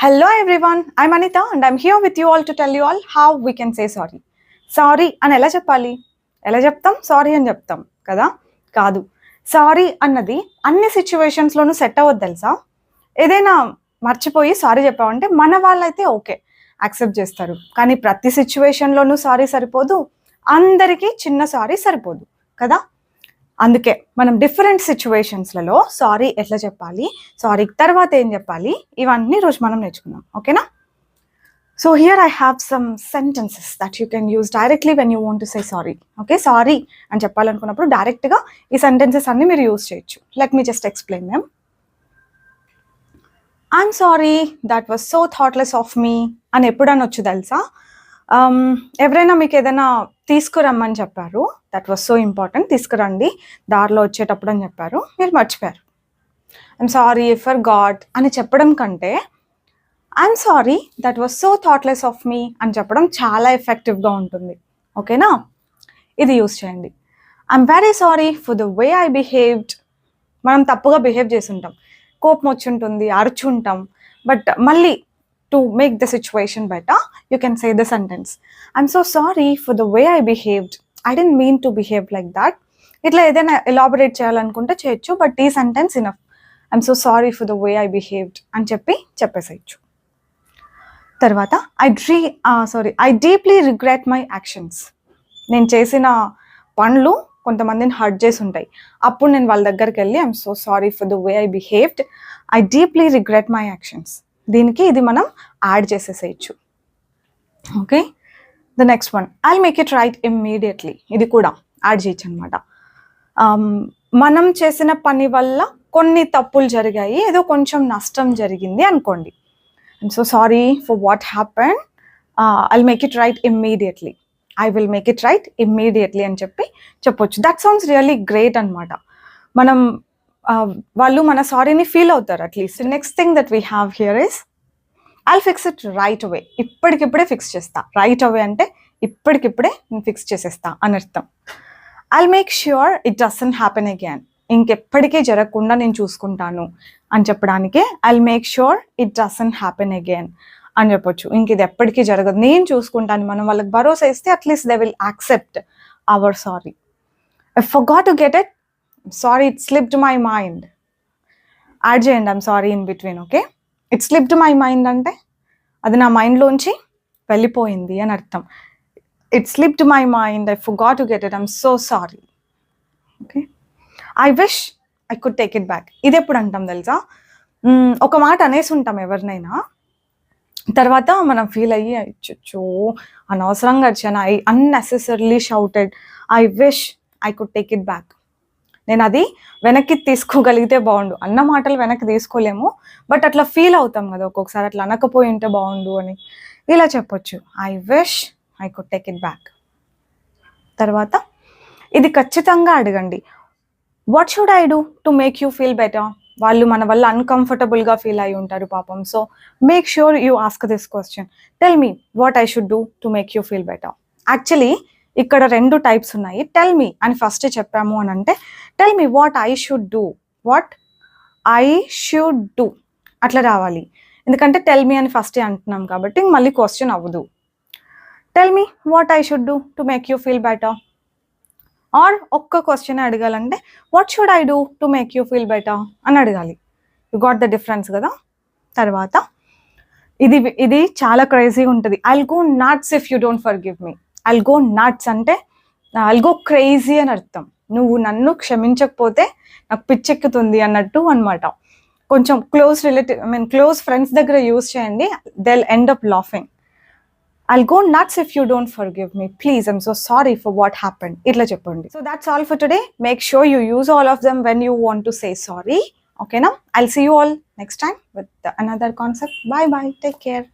Hello everyone, I'm Anita and I'm here with you all to tell you all how we can say sorry. Sorry అని ఎలా చెప్పాలి? ఎలా చెప్తాం? Sorry అని చెప్తాం కదా? కాదు. సారీ అన్నది అన్ని సిచ్యువేషన్స్లోనూ సెట్ అవ్వదు తెలుసా? ఏదైనా మర్చిపోయి సారీ చెప్పామంటే మన వాళ్ళైతే ఓకే యాక్సెప్ట్ చేస్తారు. కానీ ప్రతి సిచ్యువేషన్లోనూ సారీ సరిపోదు, అందరికీ చిన్న సారీ సరిపోదు కదా? అందుకే మనం డిఫరెంట్ సిచ్యువేషన్స్లలో సారీ ఎట్లా చెప్పాలి, సారీ తర్వాత ఏం చెప్పాలి, ఇవన్నీ రోజు మనం నేర్చుకున్నాం. ఓకేనా? So here I have some sentences that you can use directly when you want to say sorry. Okay, sorry అని చెప్పాలనుకున్నప్పుడు డైరెక్ట్గా ఈ సెంటెన్సెస్ అన్ని మీరు యూజ్ చేయొచ్చు. Let me just explain them. I'm sorry that was so thoughtless of me అని ఎప్పుడు అనొచ్చు తెలుసా? ఎవరైనా మీకు ఏదైనా తీసుకురమ్మని చెప్పారు, దట్ వాజ్ సో ఇంపార్టెంట్, తీసుకురండి దారిలో వచ్చేటప్పుడు అని చెప్పారు, మీరు మర్చిపోయారు. ఐఎమ్ సారీ ఫర్ గాడ్ అని చెప్పడం కంటే I'm sorry that was so thoughtless of me అని చెప్పడం చాలా ఎఫెక్టివ్గా ఉంటుంది. ఓకేనా? ఇది యూస్ చేయండి. I'm very sorry for the way I behaved. మనం తప్పుగా బిహేవ్ చేసి ఉంటాం, కోపం వచ్చి ఉంటుంది, అరుచుంటాం, బట్ మళ్ళీ to make the situation better, you can say the sentence, I'm so sorry for the way I behaved. I didn't mean to behave like that. ఇట్లా ఏదైనా ఎలాబరేట్ చేయాలనుకుంటే చేయొచ్చు, బట్ ఈ sentence enough. I'm so sorry for the way I behaved అని చెప్పేసేయచ్చు. తర్వాత I deeply regret my actions. నేను చేసిన పనులు కొంతమందిని హర్ట్ చేసి ఉంటాయి, అప్పుడు నేను వాళ్ళ దగ్గరికి వెళ్ళి I'm so sorry for the way I behaved, I deeply regret my actions. దీనికి ఇది మనం యాడ్ చేసేసేయచ్చు. Okay, the next one, I make it right immediately. ఇది కూడా యాడ్ చేయొచ్చు అనమాట. మనం చేసిన పని వల్ల కొన్ని తప్పులు జరిగాయి, ఏదో కొంచెం నష్టం జరిగింది అనుకోండి. I'm so sorry for what happen, I make it right immediately, I will make it right immediately అని చెప్పొచ్చు. దట్ సౌండ్స్ రియల్లీ గ్రేట్ అనమాట. మనం వాళ్ళు మన సారీని ఫీల్ అవుతారు at least. Next thing that we have here is I'll fix it right away. ఇప్పటికిప్పుడే fix చేస్తా. రైట్ అవే అంటే ఇప్పటికిప్పుడే నేను ఫిక్స్ చేసేస్తా అని అర్థం. I'll make sure it doesn't happen again. ఇంకెప్పటికీ జరగకుండా నేను చూసుకుంటాను అని చెప్పడానికే I'll make sure it doesn't happen again అని చెప్పొచ్చు. ఇంక ఇది ఎప్పటికీ జరగదు, నేను చూసుకుంటాను. మనం వాళ్ళకి భరోసా ఇస్తే at least they will accept our sorry. I forgot to get it, sorry it slipped my mind. Add చేయండి I'm sorry in between. Okay, it slipped my mind అంటే అది నా మైండ్లోంచి వెళ్ళిపోయింది అని అర్థం. It slipped my mind, I forgot to get it, I'm so sorry. Okay, I wish I could take it back. ఇది ఎప్పుడు అంటాం తెలుసా? ఒక మాట అనేసి ఉంటాం ఎవరినైనా, తర్వాత మనం ఫీల్ అయ్యి అచ్చో అనవసరంగా వచ్చాను, I unnecessarily shouted, I wish I could take it back. నేను అది వెనక్కి తీసుకోగలిగితే బాగుండు. అన్న మాటలు వెనక్కి తీసుకోలేము, బట్ అట్లా ఫీల్ అవుతాం కదా ఒక్కొక్కసారి, అట్లా అనకపోయి ఉంటే బాగుండు అని. ఇలా చెప్పొచ్చు, I wish I could take it back. తర్వాత ఇది ఖచ్చితంగా అడగండి, what should I do to make you feel better. వాళ్ళు మన వల్ల అన్కంఫర్టబుల్గా ఫీల్ అయి ఉంటారు పాపం. So make sure you ask this question, tell me what I should do to make you feel better. Actually ఇక్కడ 2 టైప్స్ ఉన్నాయి. టెల్ మీ అని first చెప్పాము అని అంటే tell me what I should do, what I should do అట్లా రావాలి. ఎందుకంటే tell me అని ఫస్టే అంటున్నాం కాబట్టి మళ్ళీ క్వశ్చన్ అవ్వదు. Tell me what I should do to make you feel better. Or ఒక్క క్వశ్చన్ అడగాలంటే what should I do to make you feel better అని అడగాలి. యు గాట్ ద డిఫరెన్స్ కదా. తర్వాత ఇది చాలా క్రేజీగా ఉంటుంది. I'll go nuts if you don't forgive me. I'll go nuts అంటే ఐల్ గో క్రేజీ అని అర్థం. నువ్వు నన్ను క్షమించకపోతే నాకు పిచ్చెక్కుతుంది అన్నట్టు అనమాట. కొంచెం క్లోజ్ ఫ్రెండ్స్ దగ్గర యూజ్ చేయండి, they will end up laughing. I'll go nuts if you don't forgive me, please I'm so sorry for what happened, ఇట్లా చెప్పండి. So that's all for today. Make sure you use all of them when you want to say sorry. ఓకేనా? I'll see you all next time with another concept. Bye bye, take care.